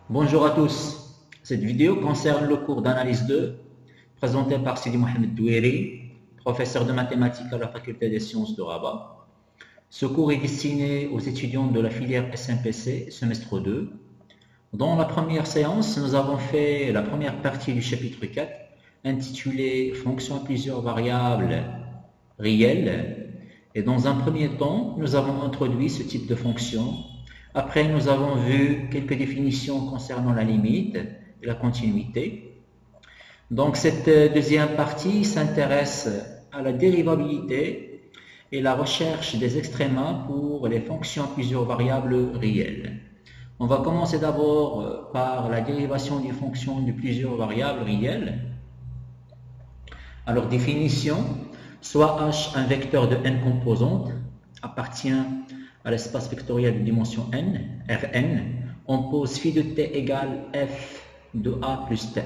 Bonjour à tous. Cette vidéo concerne le cours d'analyse 2 présenté par Sidi Mohamed Doueri, professeur de mathématiques à la faculté des sciences de Rabat. Ce cours est destiné aux étudiants de la filière SMPC semestre 2. Dans la première séance, nous avons fait la première partie du chapitre 4 intitulée Fonctions à plusieurs variables réelles. Et dans un premier temps, nous avons introduit ce type de fonction. Après, nous avons vu quelques définitions concernant la limite et la continuité. Donc, cette deuxième partie s'intéresse à la dérivabilité et la recherche des extrémas pour les fonctions à plusieurs variables réelles. On va commencer d'abord par la dérivation des fonctions de plusieurs variables réelles. Alors, définition, soit H un vecteur de n composantes appartient à l'espace vectoriel de dimension n, Rn, on pose phi de t égale f de a plus th.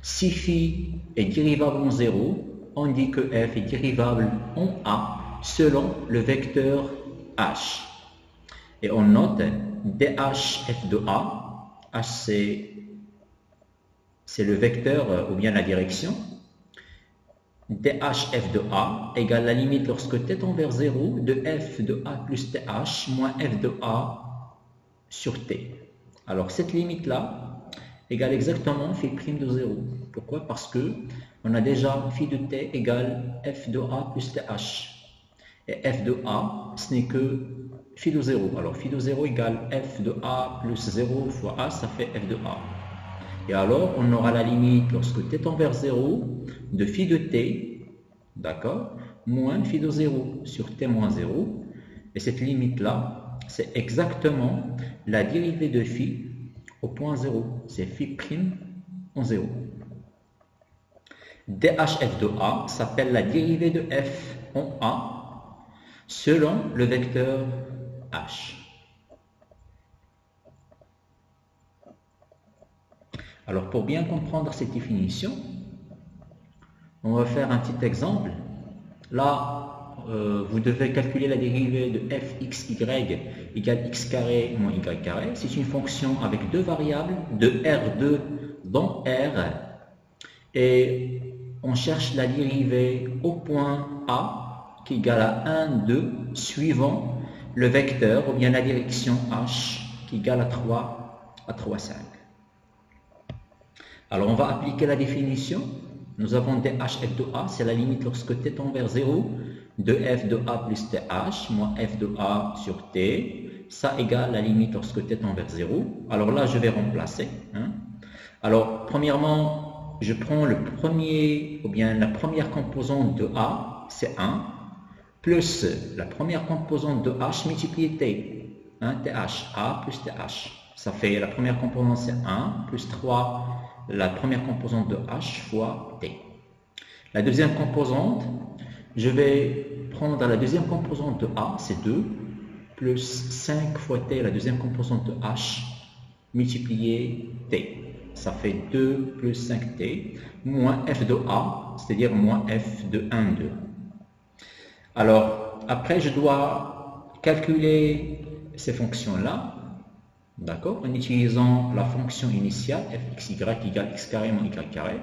Si phi est dérivable en 0, on dit que f est dérivable en a selon le vecteur h. Et on note dh f de a, h c'est le vecteur ou bien la direction, dh f de a égale la limite lorsque t tend vers 0 de f de a plus th moins f de a sur t. Alors cette limite là égale exactement phi prime de 0. Pourquoi? Parce que on a déjà phi de t égale f de a plus th. Et f de a, ce n'est que phi de 0. Alors phi de 0 égale f de a plus 0 fois a, ça fait f de a. Et alors, on aura la limite lorsque t tend vers 0 de phi de t, d'accord, moins phi de 0 sur t moins 0. Et cette limite-là, c'est exactement la dérivée de phi au point 0. C'est phi prime en 0. dhf de a s'appelle la dérivée de f en a selon le vecteur h. Alors, pour bien comprendre cette définition, on va faire un petit exemple. Là, vous devez calculer la dérivée de fxy égale x carré moins y carré. C'est une fonction avec deux variables de R2 dans R. Et on cherche la dérivée au point A qui est égale à 1, 2, suivant le vecteur ou bien la direction h qui est égale à 3, 5. Alors, on va appliquer la définition. Nous avons dhf de a, c'est la limite lorsque t tend vers 0 de f de a plus th moins f de a sur t. Ça égale la limite lorsque t tend vers 0. Alors là, je vais remplacer. Alors, premièrement, je prends le premier, ou bien la première composante de a, c'est 1, plus la première composante de h multiplié t. Th, a plus th. Ça fait la première composante, c'est 1, plus 3, la première composante de h fois t. La deuxième composante, je vais prendre la deuxième composante de a, c'est 2, plus 5 fois t, la deuxième composante de h, multiplié t. Ça fait 2 plus 5t, moins f de a, c'est-à-dire moins f de 1, 2. Alors, après, je dois calculer ces fonctions-là, d'accord, en utilisant la fonction initiale fxy égale x carré moins y carré.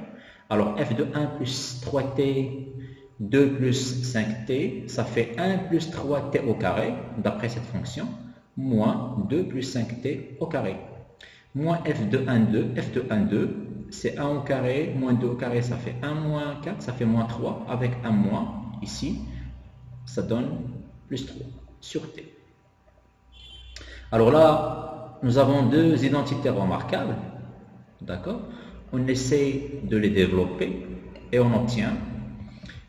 Alors f de 1 plus 3t, 2 plus 5t, ça fait 1 plus 3t au carré, d'après cette fonction, moins 2 plus 5t au carré. Moins f de 1, 2, f de 1, 2, c'est 1 au carré, moins 2 au carré, ça fait 1 moins 4, ça fait moins 3, avec 1 moins, ici, ça donne plus 3 sur t. Alors là, nous avons deux identités remarquables, d'accord? On essaie de les développer et on obtient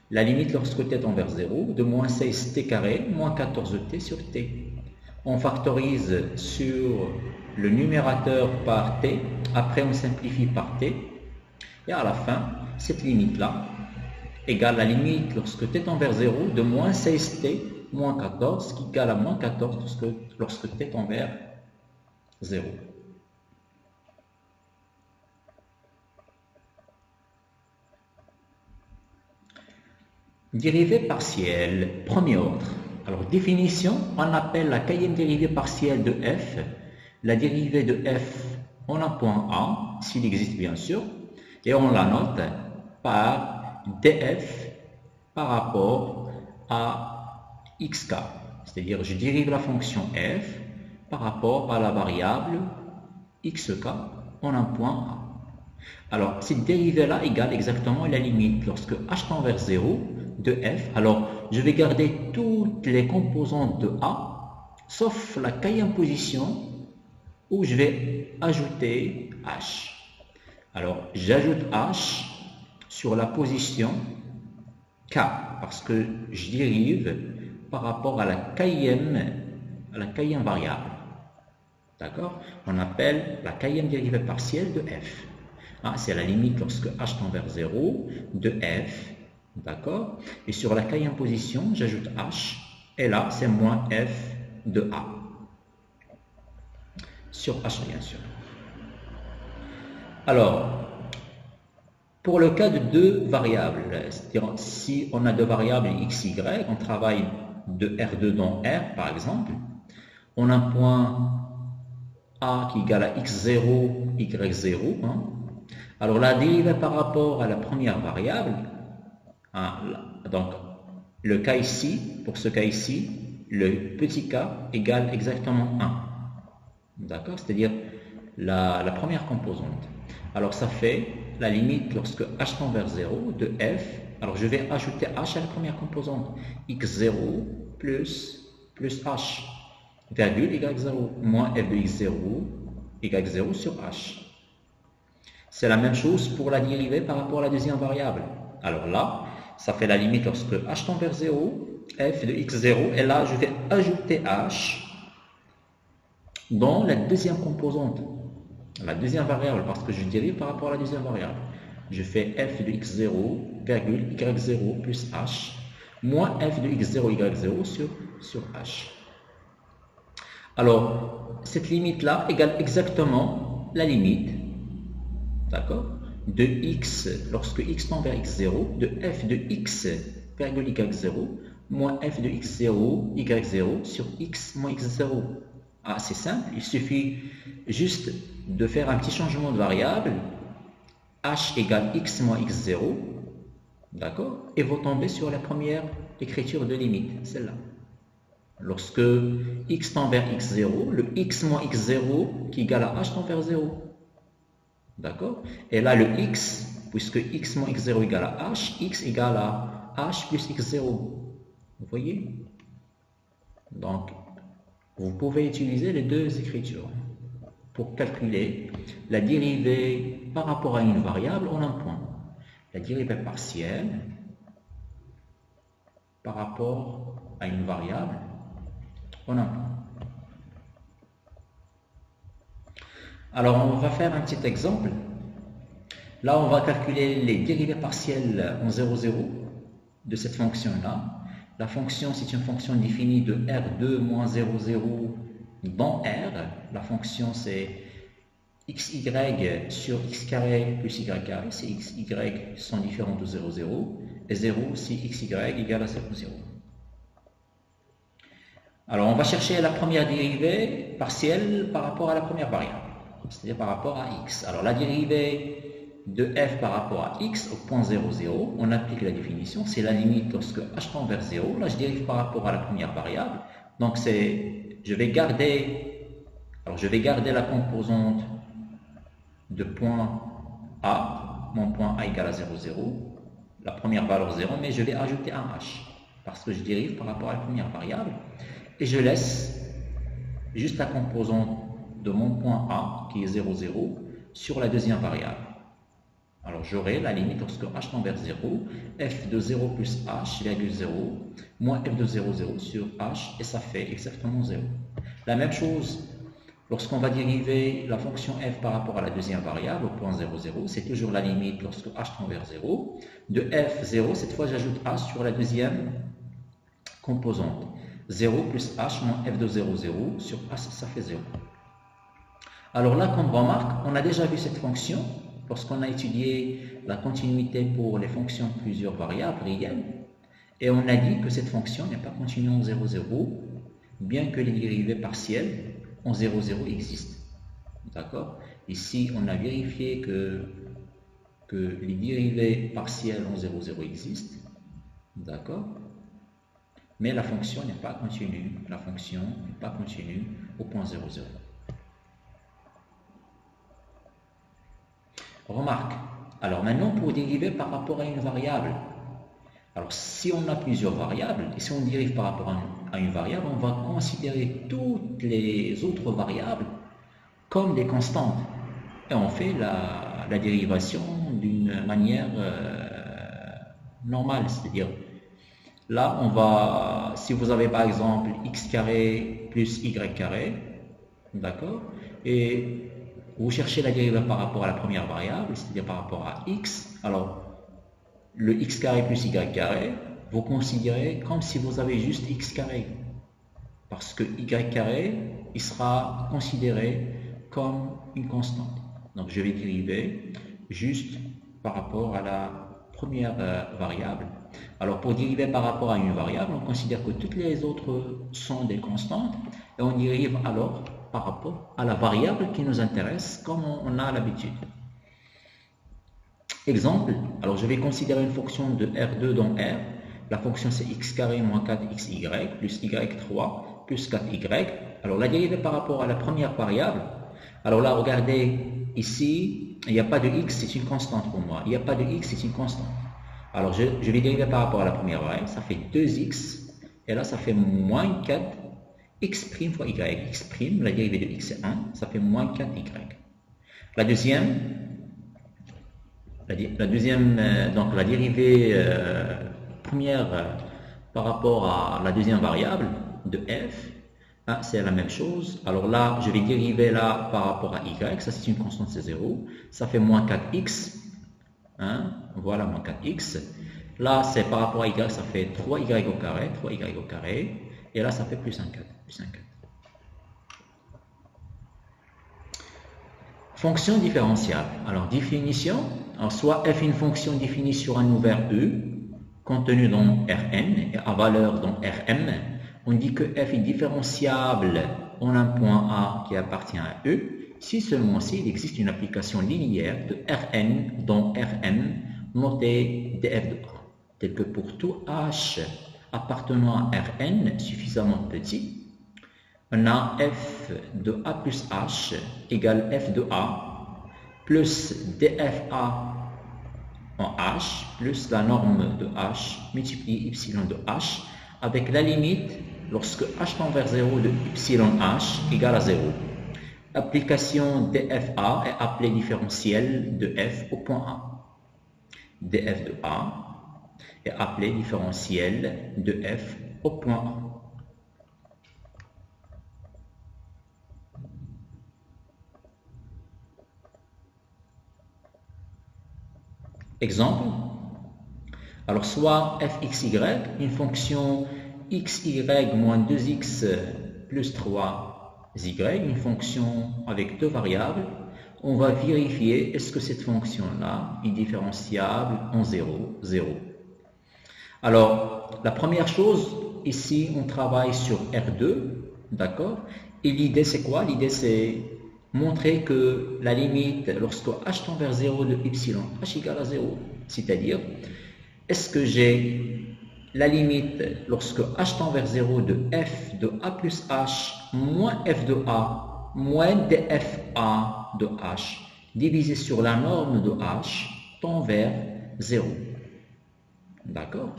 la limite lorsque t tend vers 0 de moins 16t carré moins 14t sur t. On factorise sur le numérateur par t, après on simplifie par t, et à la fin, cette limite-là égale la limite lorsque t tend vers 0 de moins 16t moins 14, qui égale à moins 14 lorsque t tend vers 0. Dérivée partielle, premier ordre. Alors, définition, on appelle la k-ième dérivée partielle de f, la dérivée de f on a un point A, s'il existe bien sûr, et on la note par df par rapport à xk. C'est-à-dire, je dérive la fonction f par rapport à la variable xk en un point A. Alors, cette dérivée-là égale exactement la limite lorsque h tend vers 0 de f. Alors, je vais garder toutes les composantes de A, sauf la k-e position où je vais ajouter h. Alors, j'ajoute h sur la position k, parce que je dérive par rapport à la k-e variable. D'accord? On appelle la k-e dérivée partielle de f. C'est la limite lorsque h tend vers 0 de f. D'accord? Et sur la k-e position, j'ajoute h. Et là, c'est moins f de a. Sur h, bien sûr. Alors, pour le cas de deux variables, c'est-à-dire si on a deux variables x, y, on travaille de R2 dans R, par exemple, on a un point A qui est égal à x0, y0. Alors la dérivée par rapport à la première variable, donc le cas ici, pour ce cas ici, le petit k égale exactement 1. D'accord? C'est-à-dire la première composante. Alors ça fait la limite lorsque h tend vers 0 de f. Alors je vais ajouter h à la première composante. x0 plus h, virgule y0, moins f de x0, y0 sur h. C'est la même chose pour la dérivée par rapport à la deuxième variable. Alors là, ça fait la limite lorsque h tend vers 0, f de x0, et là je vais ajouter h dans la deuxième composante, la deuxième variable, parce que je dérive par rapport à la deuxième variable. Je fais f de x0, virgule y0 plus h, moins f de x0, y0 sur h. Alors, cette limite-là égale exactement la limite, d'accord, de x, lorsque x tend vers x0, de f de x, virgule y0, moins f de x0, y0 sur x moins x0. C'est simple, il suffit juste de faire un petit changement de variable, h égale x moins x0, d'accord, et vous tombez sur la première écriture de limite, celle-là. Lorsque x tend vers x0, le x moins x0 qui est égal à h tend vers 0. D'accord? Et là, le x, puisque x moins x0 égale à h, x égale à h plus x0. Vous voyez? Donc, vous pouvez utiliser les deux écritures pour calculer la dérivée par rapport à une variable en un point. La dérivée partielle par rapport à une variable en un point. Alors, on va faire un petit exemple. Là, on va calculer les dérivées partielles en 0, 0 de cette fonction-là. La fonction, c'est une fonction définie de R2 moins 0, 0 dans R. La fonction, c'est xy sur x carré plus y carré. C'est xy sont différents de 0, 0. Et 0, c'est xy égale à 0, 0. Alors, on va chercher la première dérivée partielle par rapport à la première variable, c'est-à-dire par rapport à x. Alors, la dérivée de f par rapport à x au point 0, 0, on applique la définition, c'est la limite lorsque h tend vers 0. Là, je dérive par rapport à la première variable. Donc, je vais garder la composante de point A, mon point A égale à 0, 0, la première valeur 0, mais je vais ajouter un h, parce que je dérive par rapport à la première variable, et je laisse juste la composante de mon point A, qui est 0, 0, sur la deuxième variable. Alors j'aurai la limite lorsque h tend vers 0, f de 0 plus h, virgule 0, moins f de 0, 0 sur h, et ça fait exactement 0. La même chose, lorsqu'on va dériver la fonction f par rapport à la deuxième variable, au point 0, 0, c'est toujours la limite lorsque h tend vers 0. De f, 0, cette fois j'ajoute h sur la deuxième composante. 0 plus h moins f de 0, 0 sur h, ça fait 0. Alors là, comme remarque, on a déjà vu cette fonction lorsqu'on a étudié la continuité pour les fonctions de plusieurs variables réelles, et on a dit que cette fonction n'est pas continue en 0, 0, bien que les dérivées partielles en 0, 0 existent. D'accord? Ici, on a vérifié que les dérivés partiels en 0, 0 existent. D'accord? Mais la fonction n'est pas continue. La fonction n'est pas continue au point 0, 0. Remarque. Alors maintenant, pour dériver par rapport à une variable. Alors si on a plusieurs variables, et si on dérive par rapport à une variable, on va considérer toutes les autres variables comme des constantes. Et on fait la dérivation d'une manière normale, c'est-à-dire là, on va, si vous avez par exemple x carré plus y carré, d'accord, et vous cherchez la dérivée par rapport à la première variable, c'est-à-dire par rapport à x, alors le x carré plus y carré, vous considérez comme si vous avez juste x carré, parce que y carré, il sera considéré comme une constante. Donc je vais dériver juste par rapport à la première variable. Alors pour dériver par rapport à une variable, on considère que toutes les autres sont des constantes et on dérive alors par rapport à la variable qui nous intéresse comme on a l'habitude. Exemple, alors je vais considérer une fonction de R2 dans R. La fonction c'est x carré moins 4xy plus y3 plus 4y. Alors la dérivée par rapport à la première variable. Alors là, regardez, ici, il n'y a pas de x, c'est une constante pour moi. Il n'y a pas de x, c'est une constante. Alors je vais dériver par rapport à la première variable. Ça fait 2x. Et là, ça fait moins 4 x' fois y. X', la dérivée de x c'est 1. Ça fait moins 4y. La deuxième, donc la dérivée première par rapport à la deuxième variable de f, hein, c'est la même chose. Alors là, je vais dériver là par rapport à y, ça c'est une constante, c'est 0. Ça fait moins 4x, hein, voilà, moins 4x. Là, c'est par rapport à y, ça fait 3y au carré, 3y au carré. Et là, ça fait plus 1 4, plus 1 4. Fonction différentiable. Alors, définition. Alors, soit f est une fonction définie sur un ouvert U, contenu dans Rn, et à valeur dans Rm. On dit que f est différenciable en un point A qui appartient à E, si seulement s'il existe une application linéaire de Rn dans Rm, notée df de A, tel que pour tout H appartenant à Rn suffisamment petit, on a f de A plus H égale f de A plus dfa en H plus la norme de H multiplié epsilon de H avec la limite lorsque H tend vers 0 de epsilon H égale à 0. Application dfa est appelée différentielle de f au point A. df de A est appelée différentielle de f au point A. Exemple, alors soit fxy, une fonction xy moins 2x plus 3y, une fonction avec deux variables, on va vérifier est-ce que cette fonction-là est différenciable en 0, 0. Alors, la première chose, ici, on travaille sur R2, d'accord? Et l'idée, c'est quoi? L'idée, c'est montrer que la limite, lorsque h tend vers 0 de epsilon, h égale à 0, c'est-à-dire, est-ce que j'ai la limite lorsque h tend vers 0 de f de a plus h moins f de a moins dfa de h divisé sur la norme de h tend vers 0. D'accord?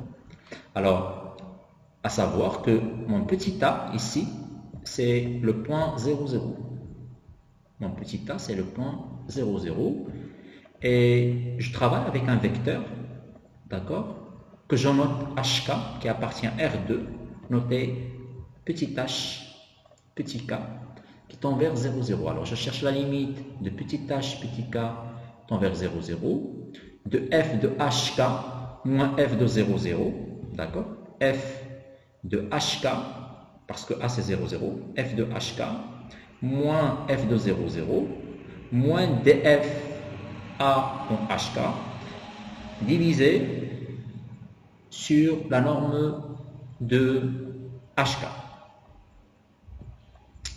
Alors, à savoir que mon petit a ici, c'est le point 0, 0. Mon petit a, c'est le point 0, 0. Et je travaille avec un vecteur, d'accord, que je note hk, qui appartient à R2, noté petit h, petit k, qui tend vers 0, 0. Alors, je cherche la limite de petit h, petit k, tend vers 0, 0, de f de hk moins f de 0, 0, d'accord, f de hk, parce que a c'est 0, 0, f de hk, moins f de 0, 0, moins df a en hk, divisé sur la norme de hk.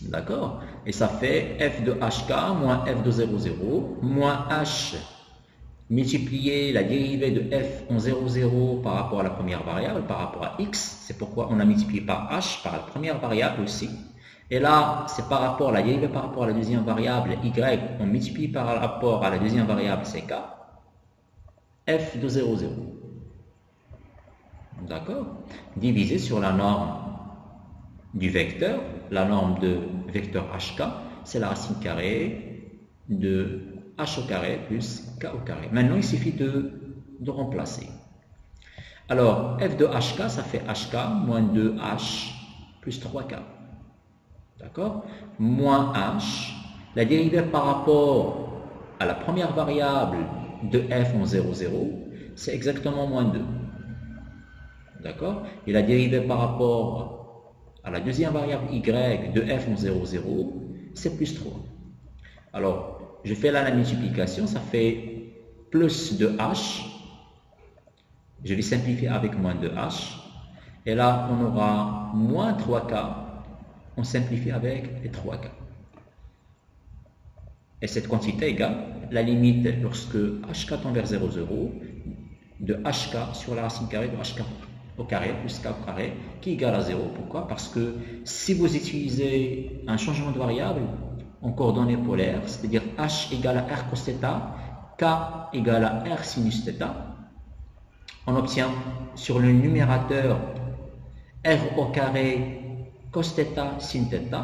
D'accord? Et ça fait f de hk moins f de 0, 0, moins h multiplier la dérivée de f en 0, 0 par rapport à la première variable, par rapport à x. C'est pourquoi on a multiplié par h, par la première variable aussi. Et là, c'est par rapport à la dérivée par rapport à la deuxième variable y, on multiplie par rapport à la deuxième variable ck, f de 0, 0. D'accord? Divisé sur la norme du vecteur, la norme de vecteur hk, c'est la racine carrée de h au carré plus k au carré. Maintenant, il suffit de remplacer. Alors, f de hk, ça fait hk moins 2h plus 3k. D'accord? Moins h, la dérivée par rapport à la première variable de f en 0, 0, c'est exactement moins 2. D'accord? Et la dérivée par rapport à la deuxième variable y de f en 0, 0, c'est plus 3. Alors, je fais là la multiplication, ça fait plus de h. Je vais simplifier avec moins de h. Et là, on aura moins 3k. On simplifie avec les 3k. Et cette quantité égale la limite lorsque hk tend vers 0, 0 de hk sur la racine carrée de hk au carré plus k au carré qui est égal à 0. Pourquoi? Parce que si vous utilisez un changement de variable en coordonnées polaires, c'est-à-dire h égale à r cos θ, k égale à r sinus θ, on obtient sur le numérateur r au carré cos θ sin θ,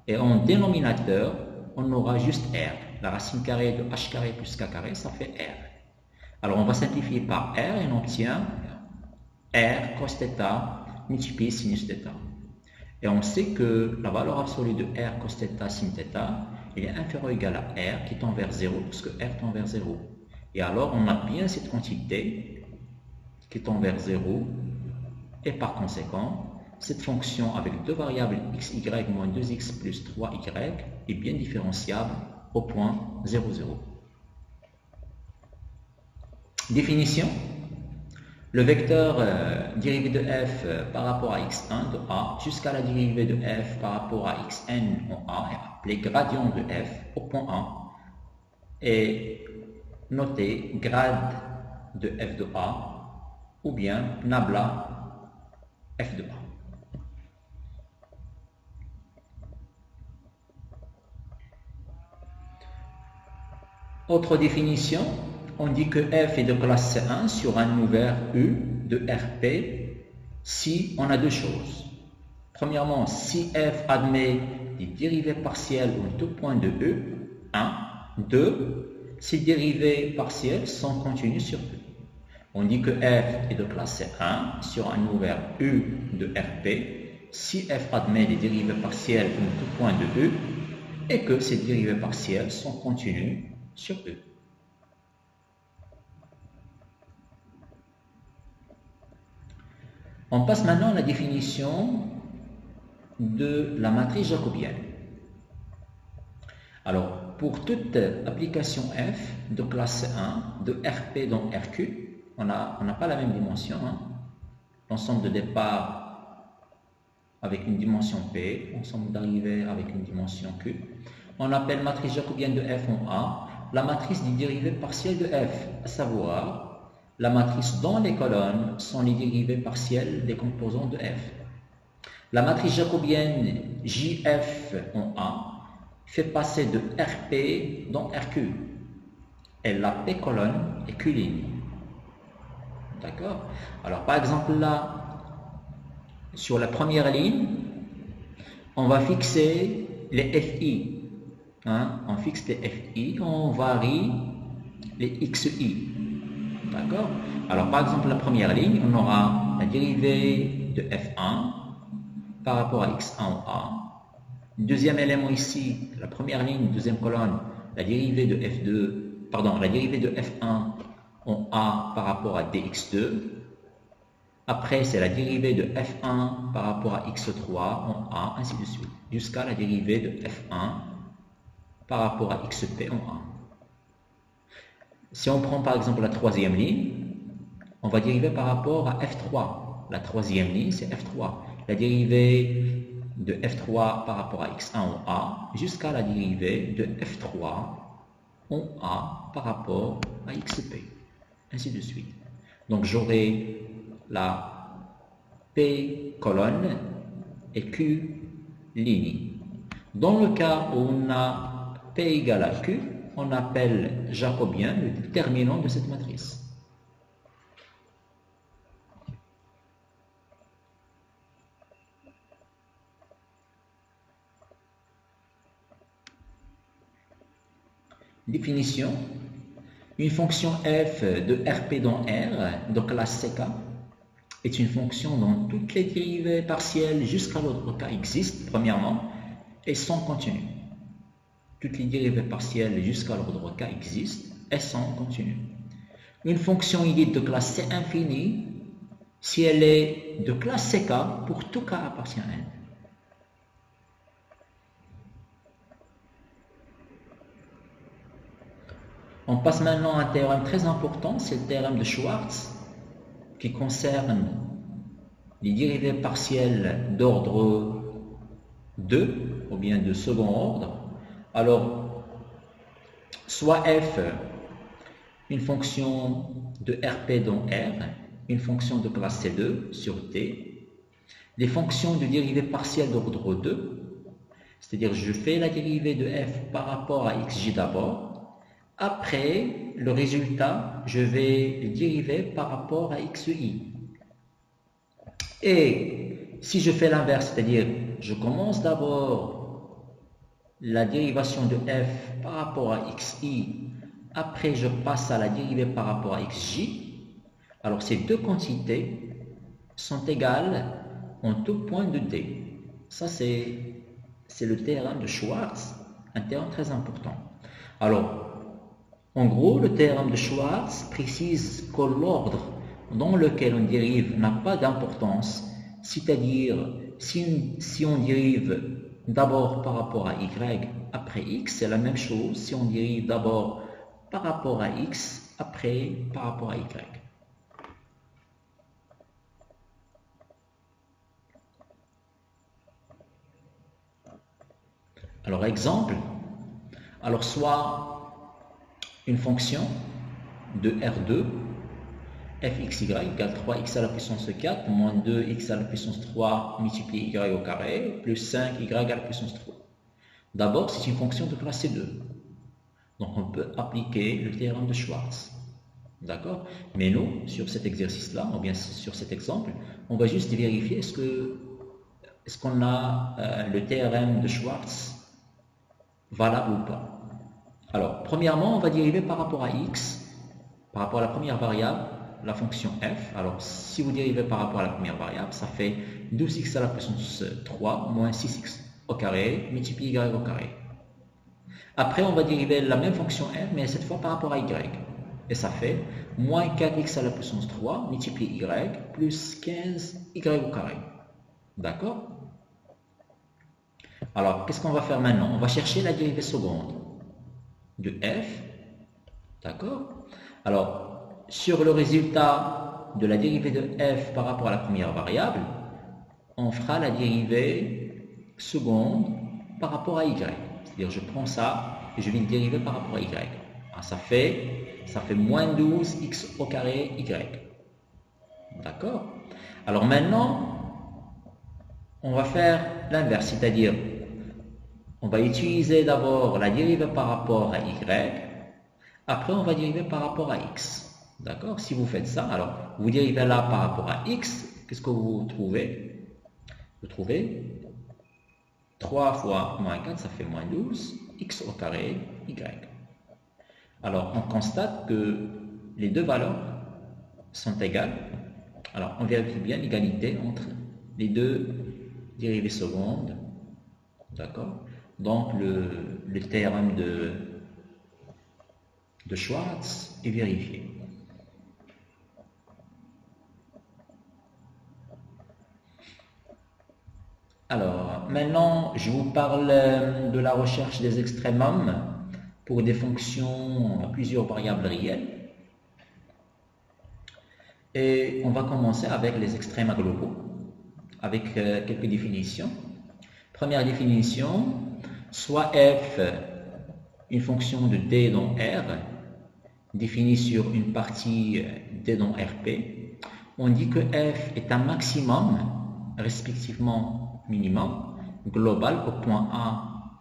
et en dénominateur, on aura juste r. La racine carrée de h carré plus k carré, ça fait r. Alors on va simplifier par r et on obtient r cos θ multiplié sinus θ. Et on sait que la valeur absolue de r cos θ sin θ, il est inférieur ou égal à r qui tend vers 0 puisque r tend vers 0. Et alors on a bien cette quantité qui tend vers 0 et par conséquent, cette fonction avec deux variables x, y moins 2x plus 3y est bien différenciable au point 0, 0. Définition. Le vecteur dérivé de f par rapport à x1 de a jusqu'à la dérivée de f par rapport à xn en a est appelé gradient de f au point A et noté grade de f de a ou bien nabla f de a. Autre définition, on dit que f est de classe C1 sur un ouvert U de RP si on a deux choses. Premièrement, si f admet des dérivées partielles en tout point de E, 1. 2. Si dérivées partielles sont continues sur E. On dit que f est de classe C1 sur un ouvert U de RP si f admet des dérivées partielles en tout point de E et que ces dérivées partielles sont continues sur E. On passe maintenant à la définition de la matrice jacobienne. Alors, pour toute application f de classe 1, de RP dans RQ, on n'a pas la même dimension. L'ensemble de départ avec une dimension P, ensemble d'arrivée avec une dimension Q. On appelle matrice jacobienne de f en A la matrice des dérivées partielles de f, à savoir la matrice dont les colonnes sont les dérivées partielles des composants de f. La matrice jacobienne JF en A fait passer de RP dans RQ. Et la P colonne est Q ligne. D'accord? Alors par exemple là, sur la première ligne, on va fixer les FI. On fixe les FI, on varie les XI. D'accord? Alors par exemple la première ligne, on aura la dérivée de F1 par rapport à x1 en A. Deuxième élément ici, la première ligne, deuxième colonne, la dérivée de la dérivée de F1 en A par rapport à dx2. Après, c'est la dérivée de F1 par rapport à x3 en A, ainsi de suite, jusqu'à la dérivée de F1 par rapport à xp en A. Si on prend par exemple la troisième ligne, on va dériver par rapport à F3. La troisième ligne, c'est F3. La dérivée de f3 par rapport à x1 en a jusqu'à la dérivée de f3 en a par rapport à xp, ainsi de suite. Donc j'aurai la p colonne et q ligne. Dans le cas où on a p égale à q, on appelle jacobien le déterminant de cette matrice. Définition. Une fonction f de Rp dans R, de classe CK, est une fonction dont toutes les dérivées partielles jusqu'à l'autre cas existent, premièrement, et sont continues. Toutes les dérivées partielles jusqu'à l'autre cas existent et sont continues. Une fonction est dite de classe C infinie si elle est de classe CK pour tout cas appartient à N. On passe maintenant à un théorème très important, c'est le théorème de Schwartz, qui concerne les dérivées partielles d'ordre 2, ou bien de second ordre. Alors, soit f, une fonction de Rp dans R, une fonction de classe C2 sur T, les fonctions de dérivée partielle d'ordre 2, c'est-à-dire je fais la dérivée de f par rapport à xj d'abord. Après, le résultat, je vais le dériver par rapport à xi. Et si je fais l'inverse, c'est-à-dire je commence d'abord la dérivation de f par rapport à xi, après je passe à la dérivée par rapport à xj, alors ces deux quantités sont égales en tout point de D. Ça, c'est le théorème de Schwartz, un théorème très important. Alors, en gros, le théorème de Schwartz précise que l'ordre dans lequel on dérive n'a pas d'importance, c'est-à-dire si on dérive d'abord par rapport à y après x, c'est la même chose si on dérive d'abord par rapport à x après par rapport à y. Alors, exemple, alors soit une fonction de R2 fxy égale 3x à la puissance 4 moins 2x à la puissance 3 multiplié y au carré plus 5y à la puissance 3. D'abord, c'est une fonction de classe C2. Donc, on peut appliquer le théorème de Schwartz. D'accord? Mais nous, sur cet exercice-là, ou bien sur cet exemple, on va juste vérifier est-ce qu'on a le théorème de Schwartz valable ou pas. Alors, premièrement, on va dériver par rapport à x, par rapport à la première variable, la fonction f. Alors, si vous dérivez par rapport à la première variable, ça fait 12x à la puissance 3 moins 6x au carré multiplié y au carré. Après, on va dériver la même fonction f, mais cette fois par rapport à y. Et ça fait moins 4x à la puissance 3 multiplié y plus 15y au carré. D'accord? Alors, qu'est-ce qu'on va faire maintenant? On va chercher la dérivée seconde de f, d'accord? Alors, sur le résultat de la dérivée de f par rapport à la première variable, on fera la dérivée seconde par rapport à y. C'est-à-dire, je prends ça et je vais le dériver par rapport à y. Alors, ça fait moins 12x au carré y. D'accord? Alors maintenant, on va faire l'inverse, c'est-à-dire on va utiliser d'abord la dérivée par rapport à y, après on va dériver par rapport à x. D'accord? Si vous faites ça, alors vous dérivez là par rapport à x, qu'est-ce que vous trouvez? Vous trouvez 3 fois moins 4, ça fait moins 12, x au carré, y. Alors on constate que les deux valeurs sont égales. Alors on vérifie bien l'égalité entre les deux dérivées secondes. D'accord? Donc, le théorème de Schwartz est vérifié. Alors, maintenant, je vous parle de la recherche des extrémums pour des fonctions à plusieurs variables réelles. Et on va commencer avec les extrêmes globaux, avec quelques définitions. Première définition, soit f, une fonction de d dans R, définie sur une partie d dans Rp. On dit que f est un maximum, respectivement minimum, global au point A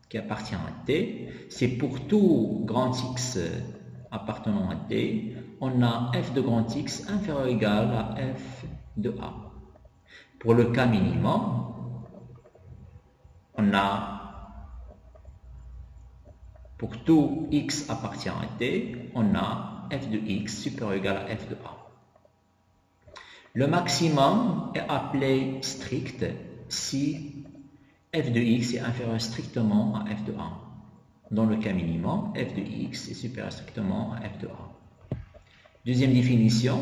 qui appartient à D. C'est pour tout grand X appartenant à D, on a f de grand X inférieur ou égal à f de A. Pour le cas minimum, on a, pour tout X appartient à D, on a f de X supérieur ou égal à f de A. Le maximum est appelé strict si f de X est inférieur strictement à f de A. Dans le cas minimum, f de X est supérieur strictement à f de A. Deuxième définition,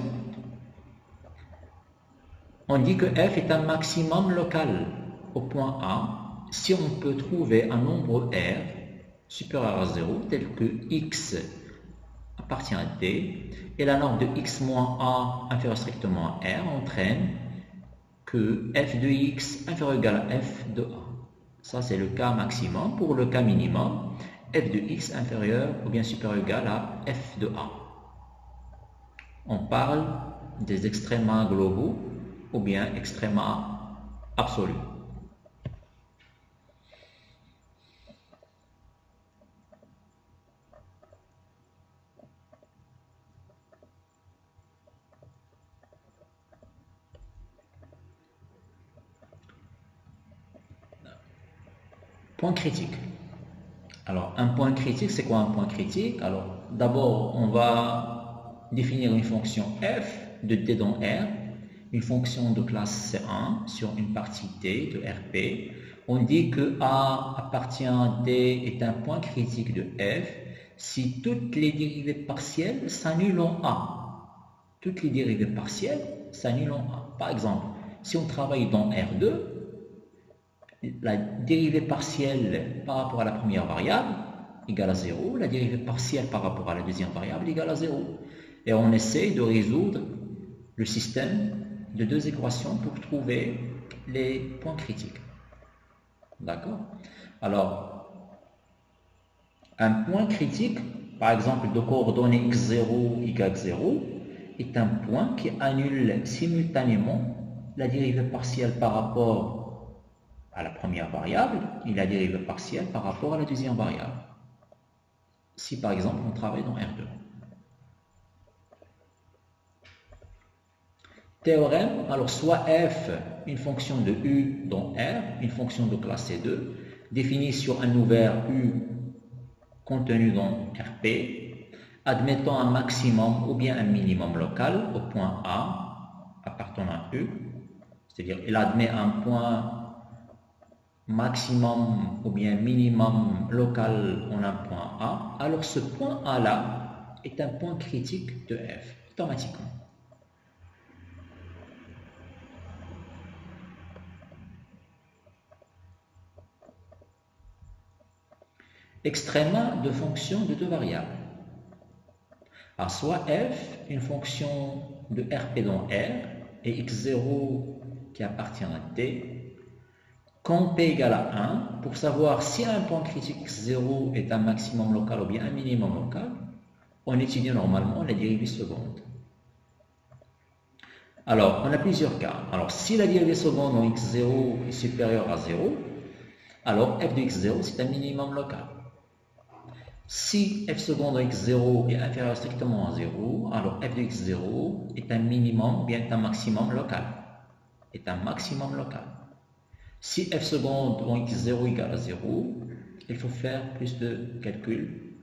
on dit que f est un maximum local au point A si on peut trouver un nombre R supérieur à 0 tel que X appartient à D et la norme de X moins A inférieure strictement à R entraîne que f de X inférieur ou égal à f de A. Ça c'est le cas maximum. Pour le cas minimum, f de X inférieur ou bien supérieur ou égal à f de A. On parle des extrémas globaux ou bien extrémas absolus. Point critique. Alors, un point critique, c'est quoi un point critique? Alors, d'abord, on va définir une fonction f de d dans R, une fonction de classe C1 sur une partie D de Rp. On dit que A appartient à D est un point critique de f si toutes les dérivées partielles s'annulent en A. Toutes les dérivées partielles s'annulent en A. Par exemple, si on travaille dans R2, la dérivée partielle par rapport à la première variable égale à 0, la dérivée partielle par rapport à la deuxième variable égale à 0. Et on essaie de résoudre le système de deux équations pour trouver les points critiques. D'accord? Alors, un point critique, par exemple de coordonnées x0 égale 0, est un point qui annule simultanément la dérivée partielle par rapport à la première variable et la dérivée partielle par rapport à la deuxième variable. Si par exemple on travaille dans R2. Théorème, alors soit f, une fonction de u dans R, une fonction de classe C2, définie sur un ouvert u contenu dans Rp, admettant un maximum ou bien un minimum local au point A appartenant à U, c'est-à-dire il admet un point maximum ou bien minimum local en un point A, alors ce point A là est un point critique de f, automatiquement. Extréma de fonction de deux variables. Alors soit f, une fonction de Rp dans R, et x0 qui appartient à D, quand P égale à 1, pour savoir si un point critique x0 est un maximum local ou bien un minimum local, on étudie normalement la dérivée seconde. Alors, on a plusieurs cas. Alors, si la dérivée seconde en x0 est supérieure à 0, alors f de x0 c'est un minimum local. Si f seconde en x0 est inférieur strictement à 0, alors f de x0 est un minimum, bien un maximum local. Est un maximum local. Si f seconde en x0 égale à 0, il faut faire plus de calculs.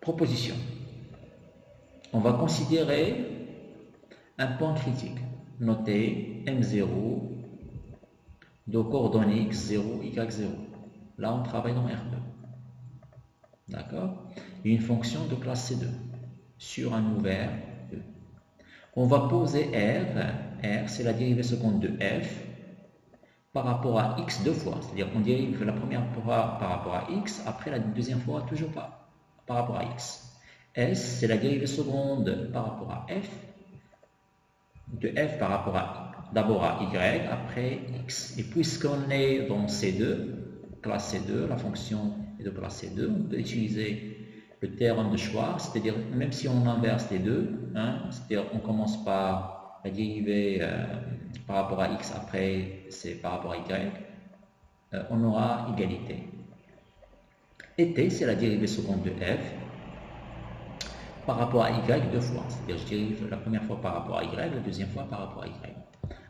Proposition. On va considérer un point critique, noté M0 de coordonnées x0 égale 0. Là, on travaille dans R2. D'accord? Une fonction de classe C2 sur un ouvert E. On va poser R. R, c'est la dérivée seconde de f par rapport à x deux fois. C'est-à-dire qu'on dérive la première fois par rapport à x, après la deuxième fois toujours pas par rapport à x. S, c'est la dérivée seconde par rapport à f de f par rapport d'abord à y, après x. Et puisqu'on est dans C2, classe C2, la fonction est de classe C2, on peut utiliser le théorème de Schwarz, c'est-à-dire même si on inverse les deux, hein, c'est-à-dire on commence par la dérivée par rapport à x, après c'est par rapport à y, on aura égalité. Et t, c'est la dérivée seconde de f par rapport à y deux fois, c'est-à-dire je dérive la première fois par rapport à y, la deuxième fois par rapport à y.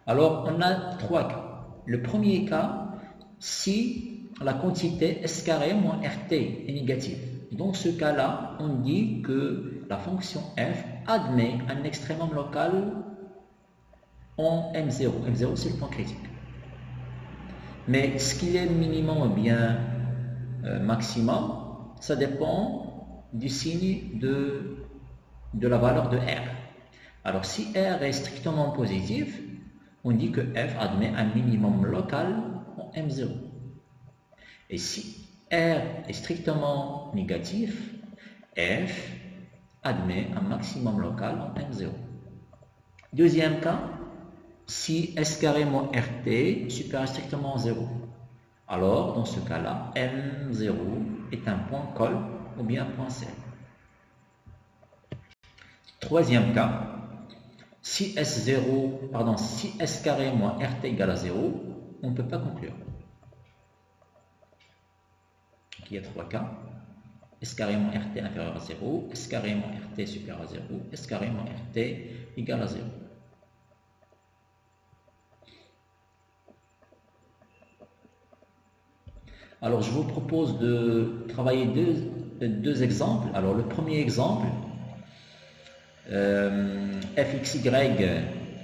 Alors on a trois cas. Le premier cas, si la quantité s carré moins rt est négative. Dans ce cas-là, on dit que la fonction f admet un extrémum local en M0. M0, c'est le point critique. Mais ce qu'il est minimum ou bien maximum, ça dépend du signe de la valeur de R. Alors, si R est strictement positif, on dit que f admet un minimum local en M0. Et si R est strictement négatif, f admet un maximum local en M0. Deuxième cas, si S carré moins RT supérieur strictement à 0. Alors, dans ce cas-là, M0 est un point col ou bien un point cell. Troisième cas, si S carré moins RT égale à 0, on ne peut pas conclure. Il y a trois cas. S carré moins RT inférieur à 0, S carré moins RT supérieur à 0, S carré moins RT égale à 0. Alors, je vous propose de travailler deux exemples. Alors, le premier exemple, fxy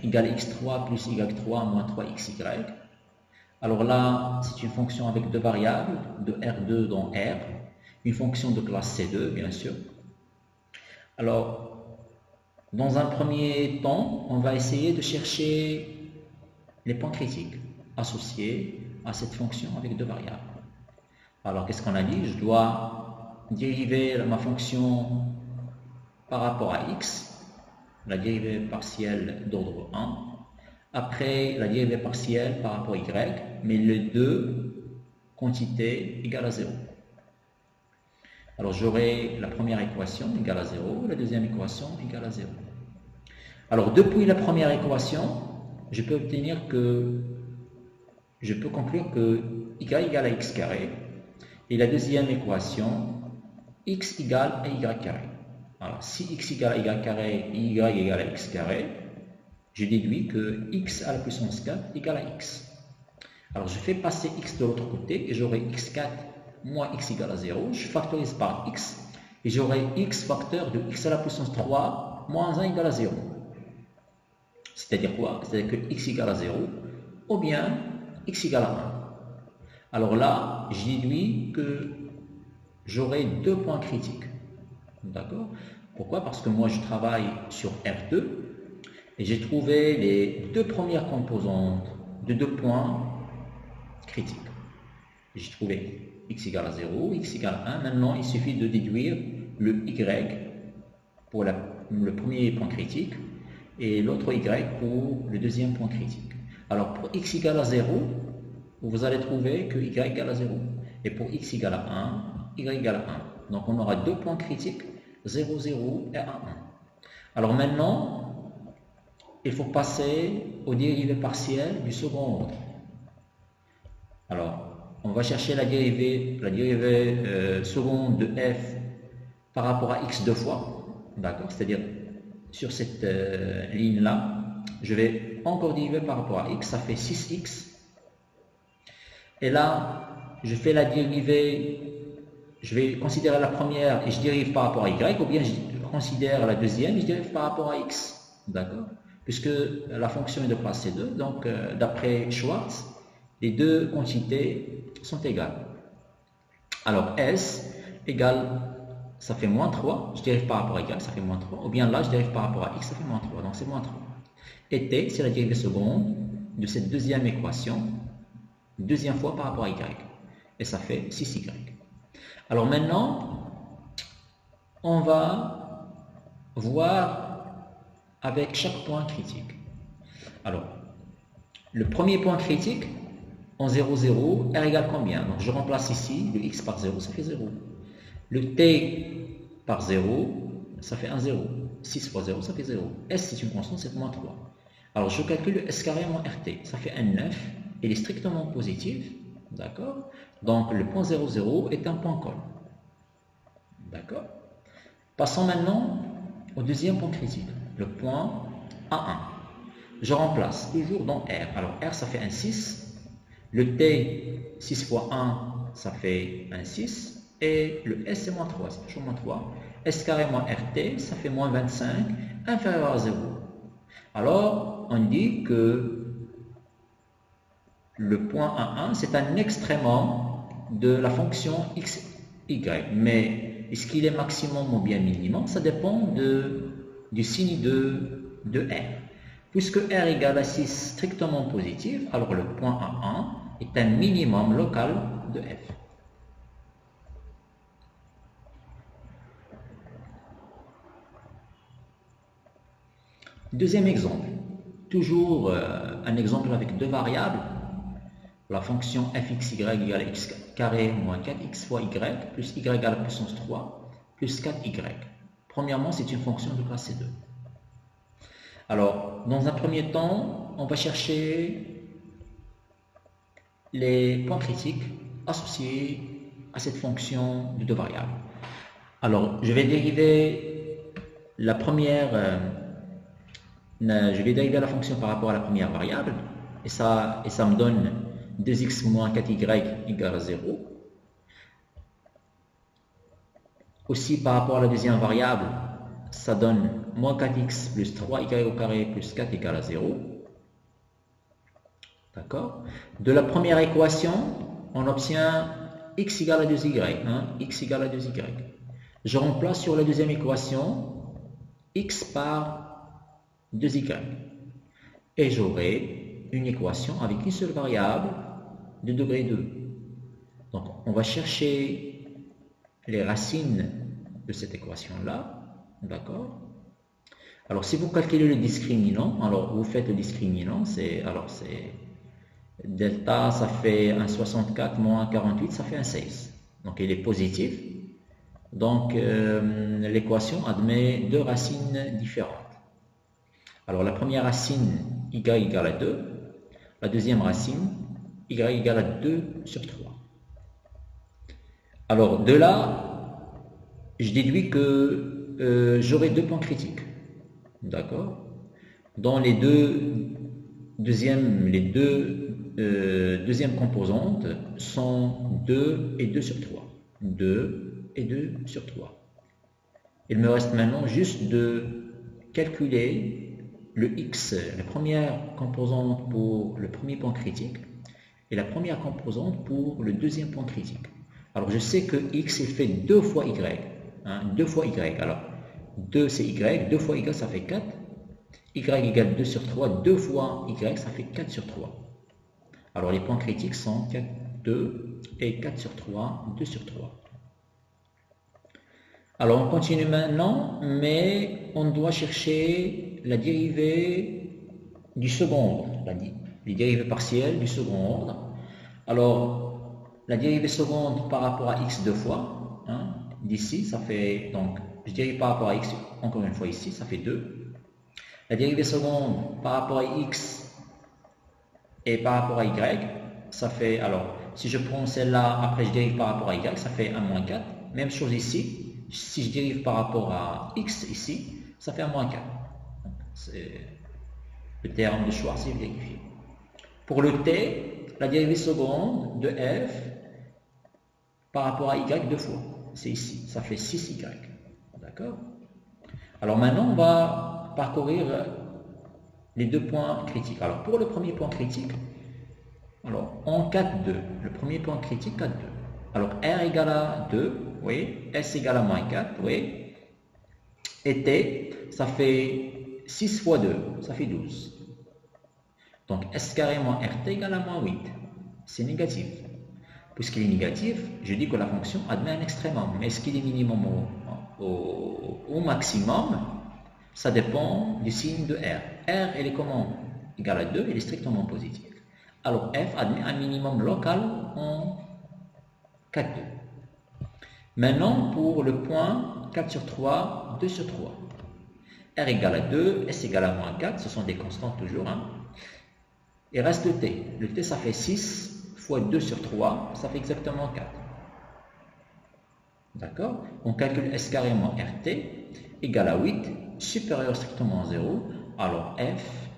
égale x3 plus y3 moins 3xy. Alors là, c'est une fonction avec deux variables, de R2 dans R, une fonction de classe C2, bien sûr. Alors, dans un premier temps, on va essayer de chercher les points critiques associés à cette fonction avec deux variables. Alors, qu'est-ce qu'on a dit? Je dois dériver ma fonction par rapport à x, la dérivée partielle d'ordre 1, après la dérivée partielle par rapport à y, mais les deux quantités égales à 0. Alors, j'aurai la première équation égale à 0, la deuxième équation égale à 0. Alors, depuis la première équation, je peux conclure que y égale à x carré, et la deuxième équation, x égale à y carré. Alors, si x égale à y carré et y égale à x carré, je déduis que x à la puissance 4 égale à x. Alors, je fais passer x de l'autre côté et j'aurai x4 moins x égale à 0. Je factorise par x et j'aurai x facteur de x à la puissance 3 moins 1 égale à 0. C'est-à-dire quoi? C'est-à-dire que x égale à 0 ou bien x égale à 1. Alors là, je déduis que j'aurai deux points critiques. D'accord? Pourquoi? Parce que moi, je travaille sur R2 et j'ai trouvé les deux premières composantes de deux points critiques. J'ai trouvé x égale à 0, x égale à 1. Maintenant, il suffit de déduire le y pour le premier point critique et l'autre y pour le deuxième point critique. Alors, pour x égale à 0, vous allez trouver que y égale à 0. Et pour x égale à 1, y égale à 1. Donc, on aura deux points critiques, 0, 0 et 1, 1. Alors maintenant, il faut passer aux dérivées partielles du second ordre. Alors, on va chercher la dérivée seconde de f par rapport à x deux fois. D'accord? C'est-à-dire, sur cette ligne-là, je vais encore dériver par rapport à x, ça fait 6x. Et là, je fais la dérivée, je vais considérer la première et je dérive par rapport à y, ou bien je considère la deuxième et je dérive par rapport à x. D'accord? Puisque la fonction est de classe C2, donc d'après Schwarz, les deux quantités sont égales. Alors S égale, ça fait moins 3, je dérive par rapport à y, ça fait moins 3, ou bien là, je dérive par rapport à x, ça fait moins 3, donc c'est moins 3. Et t, c'est la dérivée seconde de cette deuxième équation, deuxième fois par rapport à y, et ça fait 6y. Alors maintenant, on va voir avec chaque point critique. Alors, le premier point critique, en 0, 0, R égale combien? Donc je remplace ici, le X par 0, ça fait 0. Le T par 0, ça fait 1, 0. 6 fois 0, ça fait 0. S, c'est une constante, c'est moins 3. Alors je calcule le S carré moins RT, ça fait un 9. Il est strictement positif, d'accord? Donc le point 0, 0 est un point colle. D'accord? Passons maintenant au deuxième point critique, le point A1. Je remplace toujours dans R. Alors R, ça fait un 6. Le T, 6 fois 1, ça fait un 6. Et le S, c'est moins 3, c'est toujours moins 3. S carré moins RT, ça fait moins 25, inférieur à 0. Alors, on dit que le point A1, c'est un extrémum de la fonction x, y. Mais est-ce qu'il est maximum ou bien minimum? Ça dépend du signe de R. Puisque R égale à 6 strictement positif, alors le point A1 est un minimum local de F. Deuxième exemple, toujours un exemple avec deux variables. La fonction fxy égale x carré moins 4x fois y plus y à la puissance 3 plus 4y. Premièrement, c'est une fonction de classe C2. Alors, dans un premier temps, on va chercher les points critiques associés à cette fonction de deux variables. Alors, je vais dériver la première, je vais dériver la fonction par rapport à la première variable, et ça me donne 2x moins 4y égale à 0. Aussi, par rapport à la deuxième variable, ça donne moins 4x plus 3y au carré plus 4 égale à 0. D'accord? De la première équation, on obtient x égale à 2y. X égale à 2y. Je remplace sur la deuxième équation x par 2y. Et j'aurai une équation avec une seule variable de degré 2. Donc, on va chercher les racines de cette équation-là. D'accord? Alors, si vous calculez le discriminant, alors vous faites le discriminant, c'est delta, ça fait un 64 moins 48, ça fait un 16. Donc, il est positif. Donc, l'équation admet deux racines différentes. Alors, la première racine, y égale à 2. La deuxième racine, y égale à 2 sur 3. Alors, de là, je déduis que j'aurai deux points critiques. D'accord? Dans les deux deuxièmes composantes sont 2 et 2 sur 3. 2 et 2 sur 3. Il me reste maintenant juste de calculer le x, la première composante pour le premier point critique et la première composante pour le deuxième point critique. Alors je sais que x est fait 2 fois y, 2 fois y. Alors 2 c'est y, 2 fois y ça fait 4, y égale 2 sur 3, 2 fois y ça fait 4 sur 3. Alors les points critiques sont 4, 2 et 4 sur 3, 2 sur 3. Alors on continue maintenant, mais on doit chercher la dérivée du second ordre, les dérivées partielles du second ordre. Alors la dérivée seconde par rapport à x deux fois, d'ici, ça fait, donc je dérive par rapport à x encore une fois ici, ça fait 2. La dérivée seconde par rapport à x et par rapport à y, ça fait, alors si je prends celle-là, après je dérive par rapport à y, ça fait 1 moins 4. Même chose ici. Si je dérive par rapport à x ici, ça fait un moins 4. C'est le théorème de Schwarz est vérifié. Pour le t, la dérivée seconde de f par rapport à y deux fois. C'est ici, ça fait 6y. D'accord? Alors maintenant, on va parcourir les deux points critiques. Alors pour le premier point critique, alors en 4,2, le premier point critique 4,2. Alors R égale à 2, oui, S égale à moins 4, oui, et T, ça fait 6 fois 2, ça fait 12. Donc S carré moins RT égale à moins 8, c'est négatif. Puisqu'il est négatif, je dis que la fonction admet un extrémum. Mais est-ce qu'il est minimum au maximum? Ça dépend du signe de R. R, elle est comment? égale à 2, il est strictement positif. Alors f admet un minimum local en 4, 2. Maintenant, pour le point 4 sur 3, 2 sur 3. R égale à 2, S égale à moins 4, ce sont des constantes toujours. Hein. Il reste le T. Le T, ça fait 6 fois 2 sur 3, ça fait exactement 4. D'accord? On calcule S carré moins RT égale à 8, supérieur strictement à 0. Alors F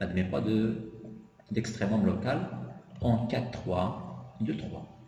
n'admet pas d'extrémum local en 4, 3, 2, 3.